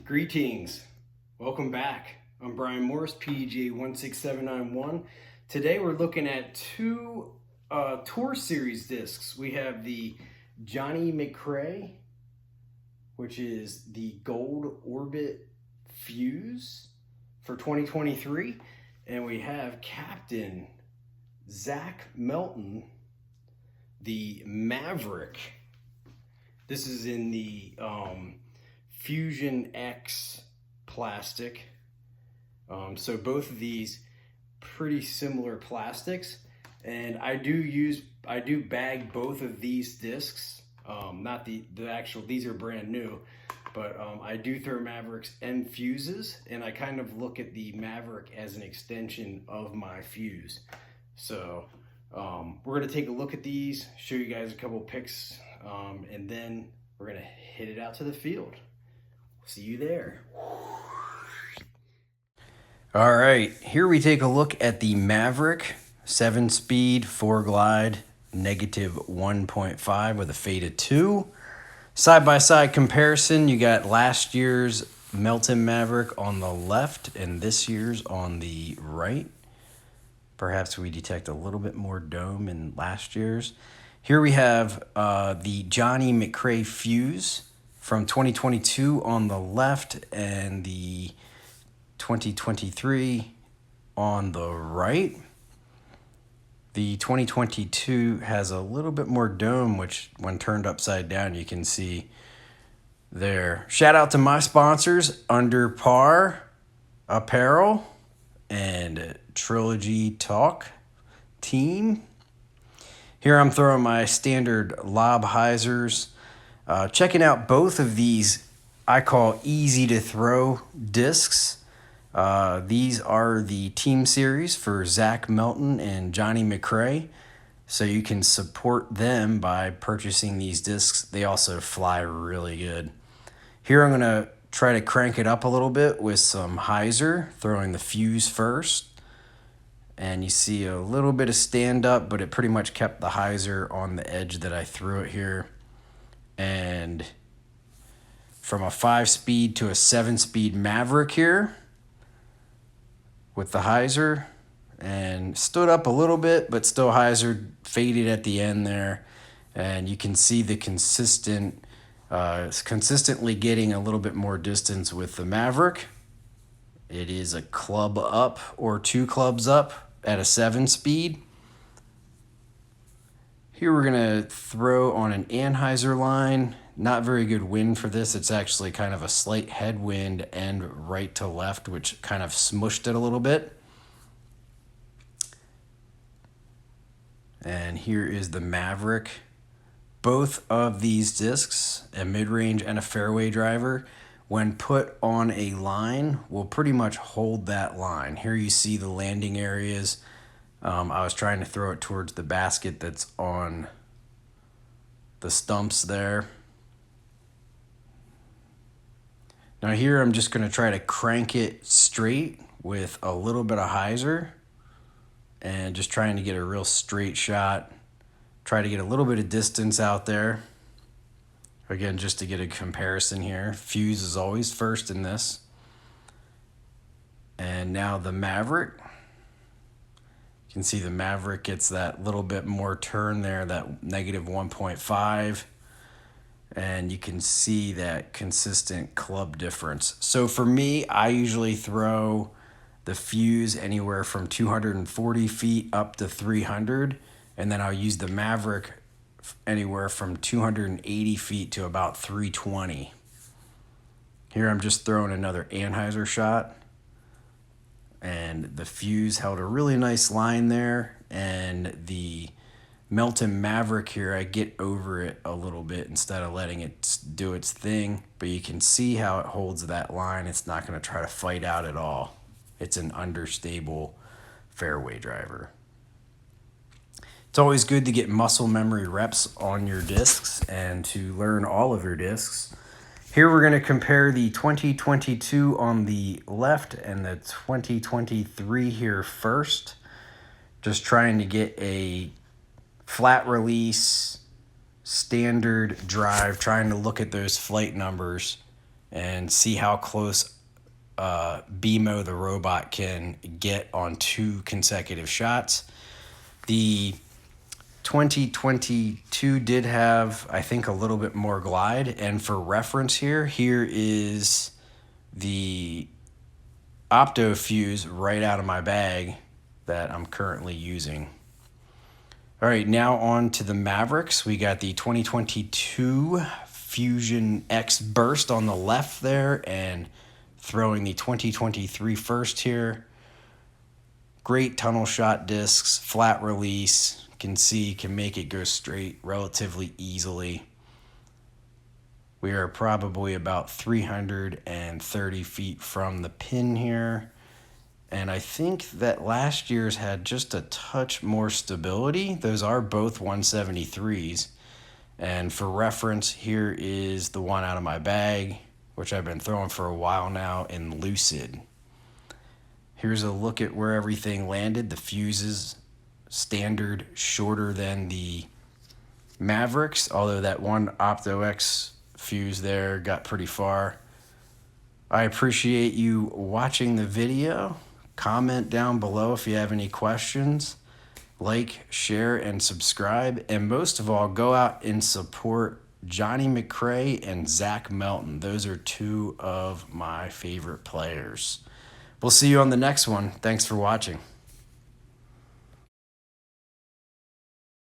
Greetings. Welcome back. I'm Brian Morris, PDGA 16791. Today we're looking at two Tour Series discs. We have the JohnE McCray, which is the Gold Orbit Fuse for 2023. And we have Captain Zach Melton, the Maverick. This is in the Fuzion X plastic. So both of these pretty similar plastics, and I do bag both of these discs. Not the actual, these are brand new, but I do throw Mavericks and fuses, and I kind of look at the Maverick as an extension of my fuse. So we're gonna take a look at these, show you guys a couple pics, and then we're gonna hit it out to the field. See you there. All right, here we take a look at the Maverick 7-speed 4-glide -1.5 with a faded 2. Side-by-side comparison, you got last year's Melton Maverick on the left and this year's on the right. Perhaps we detect a little bit more dome in last year's. Here we have the JohnE McCray Fuse from 2022 on the left and the 2023 on the right. The 2022 has a little bit more dome, which when turned upside down, you can see there. Shout out to my sponsors, Underpar Apparel and Trilogy Talk team. Here I'm throwing my standard lob hyzers. Checking out both of these, I call easy to throw discs. These are the team series for Zach Melton and JohnE McCray. So you can support them by purchasing these discs. They also fly really good. Here I'm going to try to crank it up a little bit with some hyzer, throwing the fuse first. And you see a little bit of stand up, but it pretty much kept the hyzer on the edge that I threw it here. And from a 5-speed to a 7-speed Maverick here with the hyzer, and stood up a little bit, but still hyzer faded at the end there. And you can see the consistently getting a little bit more distance with the Maverick. It is a club up or 2 clubs up at a 7-speed. Here we're gonna throw on an anhyzer line. Not very good wind for this. It's actually kind of a slight headwind and right to left, which kind of smushed it a little bit. And here is the Maverick. Both of these discs, a mid-range and a fairway driver, when put on a line, will pretty much hold that line. Here you see the landing areas. I was trying to throw it towards the basket that's on the stumps there. Now here I'm just going to try to crank it straight with a little bit of hyzer and just trying to get a real straight shot. Try to get a little bit of distance out there. Again, just to get a comparison here. Fuse is always first in this. And now the Maverick. You can see the Maverick gets that little bit more turn there, that -1.5. And you can see that consistent club difference. So for me, I usually throw the fuse anywhere from 240 feet up to 300. And then I'll use the Maverick anywhere from 280 feet to about 320. Here I'm just throwing another anhyzer shot. And the fuse held a really nice line there. And the Melton Maverick here, I get over it a little bit instead of letting it do its thing. But you can see how it holds that line. It's not going to try to fight out at all. It's an understable fairway driver. It's always good to get muscle memory reps on your discs and to learn all of your discs. Here we're going to compare the 2022 on the left and the 2023 here first. Just trying to get a flat release, standard drive, trying to look at those flight numbers and see how close BMO the robot can get on 2 consecutive shots. The 2022 did have, I think, a little bit more glide. And for reference here is the opto fuse right out of my bag that I'm currently using. All right, now on to the Mavericks. We got the 2022 Fuzion X burst on the left there, and throwing the 2023 first here. Great tunnel shot discs, flat release. Can see, can make it go straight relatively easily. We are probably about 330 feet from the pin here. And I think that last year's had just a touch more stability. Those are both 173s. And for reference, here is the one out of my bag, which I've been throwing for a while now in Lucid. Here's a look at where everything landed. The fuses standard shorter than the Mavericks, although that one Opto X fuse there got pretty far. I appreciate you watching the video. Comment down below if you have any questions. Like, share, and subscribe. And most of all, go out and support JohnE McCray and Zach Melton. Those are 2 of my favorite players. We'll see you on the next one. Thanks for watching.